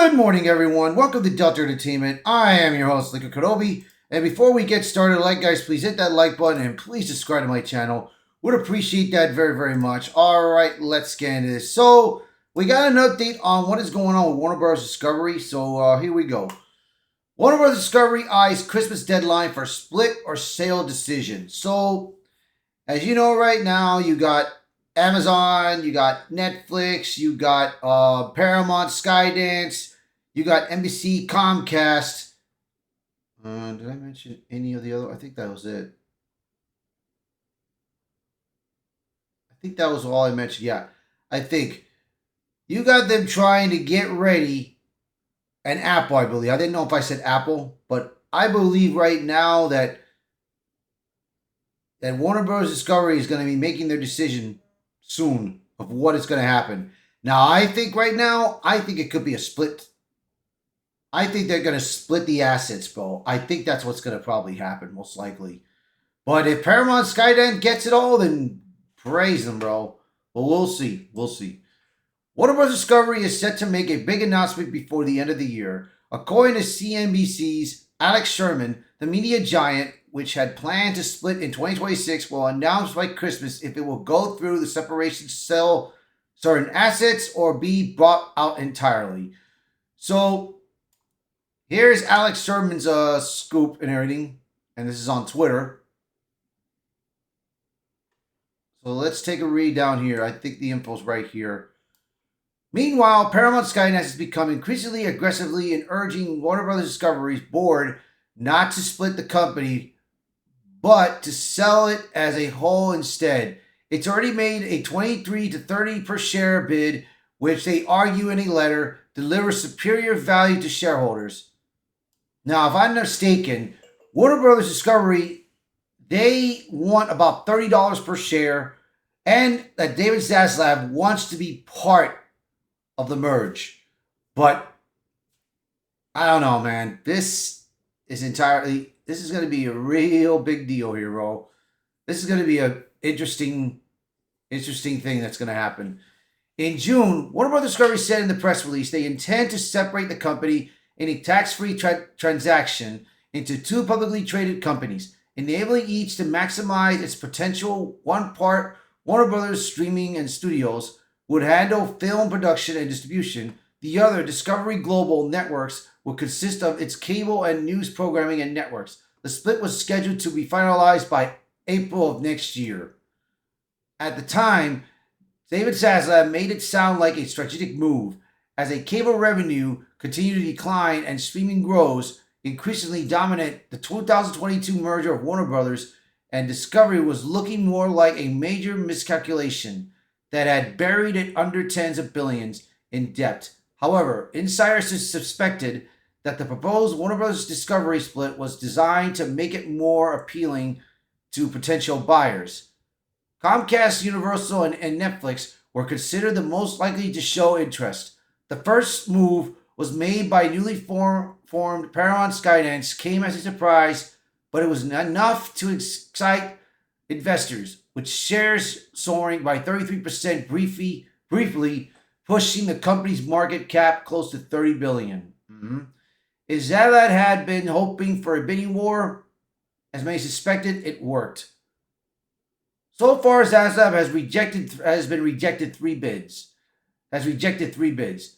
Good morning, everyone. Welcome to Delta Entertainment. I am your host, Liquor Kenobi. And before we get started, guys, please hit that like button and please subscribe to my channel. Would appreciate that very, very much. All right, let's get into this. So, we got an update on what is going on with Warner Bros. Discovery. So, here we go. Warner Bros. Discovery eyes Christmas deadline for split or sale decision. So, as you know right now, you got Amazon, you got Netflix, you got Paramount, Skydance, you got NBC, Comcast. Did I mention any of the other? I think that was it. I think that was all I mentioned. Yeah, I think you got them trying to get ready. And Apple, I believe. I didn't know if I said Apple, but I believe right now that Warner Bros. Discovery is going to be making their decision soon of what is going to happen. Now, I think right now, it could be a split. I think they're going to split the assets, bro. I think that's what's going to probably happen, most likely. But if Paramount Skydance gets it all, then praise them, bro. But we'll see. We'll see. Warner Bros. Discovery is set to make a big announcement before the end of the year. According to CNBC's Alex Sherman, the media giant, which had planned to split in 2026, will announce by Christmas if it will go through the separation to sell certain assets or be bought out entirely. So, here's Alex Sherman's scoop and everything, and this is on Twitter. So let's take a read down here. I think the info's right here. Meanwhile, Paramount Skydance has become increasingly aggressively in urging Warner Bros. Discovery's board not to split the company, but to sell it as a whole instead. It's already made a 23 to 30 per share bid, which they argue in a letter delivers superior value to shareholders. Now, if I'm not mistaken, Warner Bros. Discovery, they want about $30 per share, and that David Zaslav wants to be part of the merge. But I don't know, man. This is going to be a real big deal here, bro. This is going to be an interesting thing that's going to happen. In June, Warner Bros. Discovery said in the press release they intend to separate the company in a tax-free transaction into two publicly traded companies, enabling each to maximize its potential. One part, Warner Bros. Streaming and Studios, would handle film production and distribution. The other, Discovery Global Networks, would consist of its cable and news programming and networks. The split was scheduled to be finalized by April of next year. At the time, David Zaslav made it sound like a strategic move. As a cable revenue continued to decline and streaming grows, increasingly dominant, the 2022 merger of Warner Brothers and Discovery was looking more like a major miscalculation that had buried it under tens of billions in debt. However, insiders suspected that the proposed Warner Bros. Discovery split was designed to make it more appealing to potential buyers. Comcast, Universal, and Netflix were considered the most likely to show interest. The first move was made by newly formed Paramount Skydance, came as a surprise, but it was enough to excite investors, with shares soaring by 33% briefly pushing the company's market cap close to $30 billion. Is that had been hoping for a bidding war? As many suspected, it worked. So far, Zaslav has rejected three bids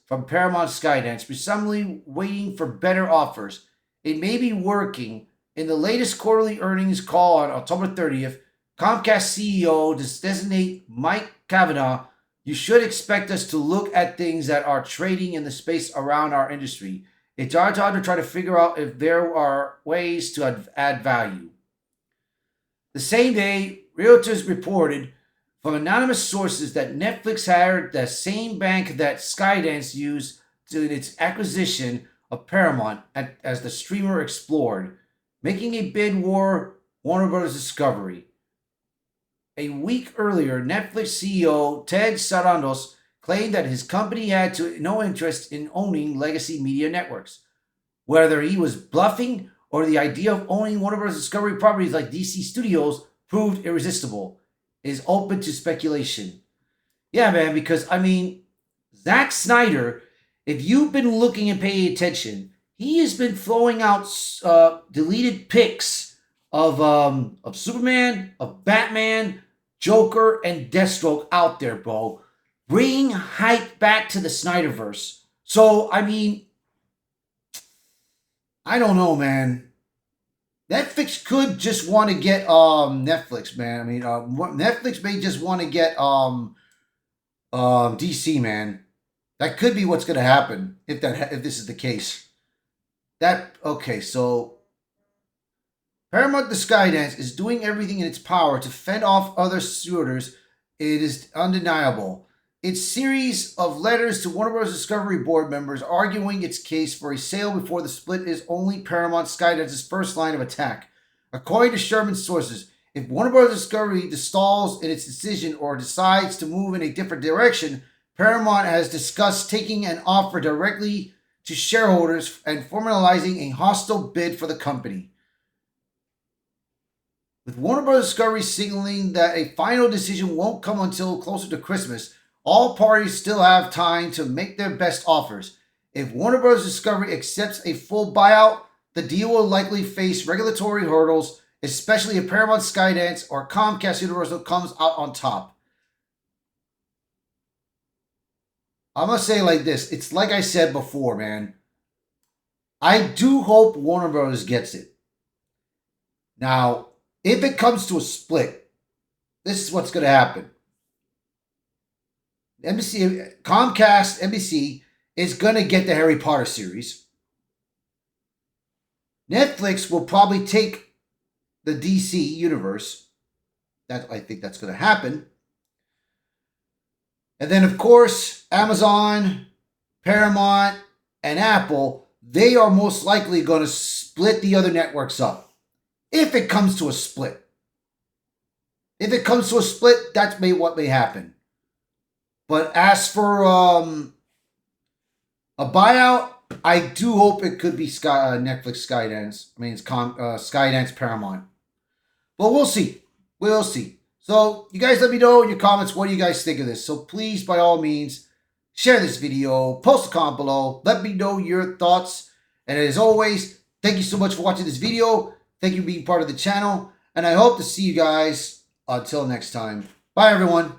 from Paramount Skydance, presumably waiting for better offers. It may be working. In the latest quarterly earnings call on October 30th, Comcast CEO designate Mike Cavanaugh, "You should expect us to look at things that are trading in the space around our industry. It's our job to try to figure out if there are ways to add value." The same day, Reuters reported from anonymous sources that Netflix hired the same bank that Skydance used in its acquisition of Paramount as the streamer explored, making a bid war Warner Bros. Discovery. A week earlier, Netflix CEO Ted Sarandos claimed that his company had no interest in owning legacy media networks. Whether he was bluffing or the idea of owning Warner Bros. Discovery properties like DC Studios proved irresistible, is open to speculation. Yeah, man, because, Zack Snyder if you've been looking and paying attention, he has been throwing out deleted pics of Superman, of Batman, Joker, and Deathstroke out there, bro, bringing hype back to the Snyderverse. So I mean, I don't know, man. Netflix could just want to get Netflix, man. I mean, Netflix may just want to get DC, man. That could be what's going to happen if this is the case. Okay, so Paramount the Skydance is doing everything in its power to fend off other suitors. It is undeniable. Its series of letters to Warner Bros. Discovery board members arguing its case for a sale before the split is only Paramount Skydance's first line of attack. According to Sherman's sources, if Warner Bros. Discovery stalls in its decision or decides to move in a different direction, Paramount has discussed taking an offer directly to shareholders and formalizing a hostile bid for the company. With Warner Bros. Discovery signaling that a final decision won't come until closer to Christmas, all parties still have time to make their best offers. If Warner Bros. Discovery accepts a full buyout, the deal will likely face regulatory hurdles, especially if Paramount Skydance or Comcast Universal comes out on top. I'm going to say it like this. It's like I said before, man. I do hope Warner Bros. Gets it. Now, if it comes to a split, this is what's going to happen. Comcast, NBC is going to get the Harry Potter series. Netflix will probably take the DC universe. I think that's going to happen. And then, of course, Amazon, Paramount, and Apple, they are most likely going to split the other networks up. If it comes to a split. If it comes to a split, that's what may happen. But as for a buyout, I do hope it could be Netflix Skydance. I mean, it's Skydance Paramount. But we'll see. We'll see. So you guys let me know in your comments what do you guys think of this. So please, by all means, share this video. Post a comment below. Let me know your thoughts. And as always, thank you so much for watching this video. Thank you for being part of the channel. And I hope to see you guys until next time. Bye, everyone.